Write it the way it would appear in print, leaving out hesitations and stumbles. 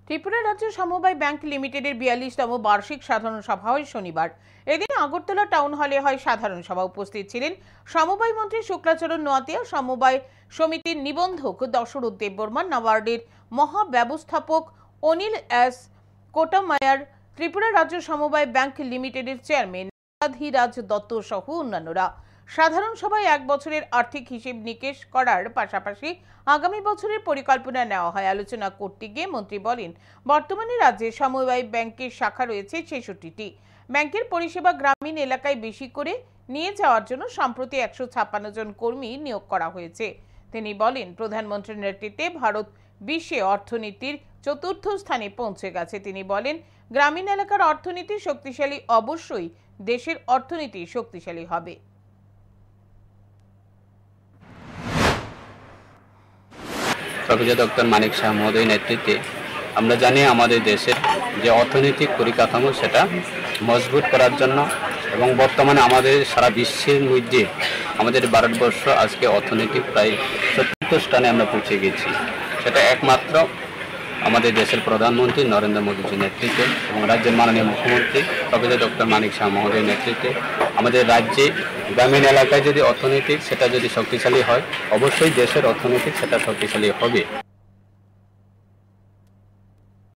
ত্রিপুরা রাজ্য সমবায় ব্যাংক লিমিটেডের 42তম বার্ষিক সাধারণ সভা হয় শনিবার। এদিন আগরতলা টাউন হলে হয় সাধারণ সভা। উপস্থিত ছিলেন সমবায় মন্ত্রী শুক্লাচরণ নোয়াতিয়া, সমবায় সমিতির নিবন্ধক দশরথ দেববর্মা, নাবার্ডের মহাব্যবস্থাপক অনিল এস কোটামায়ার, ত্রিপুরা রাজ্য সমবায় ব্যাংক লিমিটেডের চেয়ারম্যান ধীরাজ দত্ত সহ অন্যান্যরা। সাধারণ সভায় 1 বছরের আর্থিক হিসেব নিকেশ করার পাশাপাশি আগামী বছরের পরিকল্পনা নেওয়া হয়। আলোচনা করতে গিয়ে মন্ত্রী বলেন, বর্তমানে রাজ্যে সমবায় ব্যাংকের শাখা রয়েছে 66টি। ব্যাংকের পরিষেবা গ্রামীণ এলাকায় বেশি করে নিয়ে যাওয়ার জন্য সম্প্রতি 156 জন কর্মী নিয়োগ করা হয়েছে। তিনি বলেন, প্রধানমন্ত্রীর নেতৃত্বে ভারত বিশ্বে অর্থনীতির 4র্থ স্থানে পৌঁছে গেছে। তিনি বলেন, গ্রামীণ এলাকার অর্থনীতি শক্তিশালী, অবশ্যই দেশের অর্থনীতি শক্তিশালী হবে। প্রফেসর ডক্টর মানিক শাহ মহোদয়ের নেতৃত্বে আমরা জানি আমাদের দেশের যে অর্থনৈতিক পরিকাঠামো সেটা মজবুত করার জন্য এবং বর্তমানে আমাদের সারা বিশ্বের মধ্যে আমাদের ভারতবর্ষ আজকে অর্থনৈতিক প্রায় 4র্থ স্থানে আমরা পৌঁছে গেছি। সেটা একমাত্র আমাদের দেশের প্রধানমন্ত্রী নরেন্দ্র মোদীজির নেতৃত্বে এবং রাজ্যের মাননীয় মুখ্যমন্ত্রী প্রফেসর ডক্টর মানিক শাহ মহোদয়ের নেতৃত্বে আমাদের রাজ্যে গ্রামীণ এলাকায় যদি অর্থনৈতিক সেটা যদি শক্তিশালী হয়, অবশ্যই দেশের অর্থনৈতিক সেটা শক্তিশালী হবে।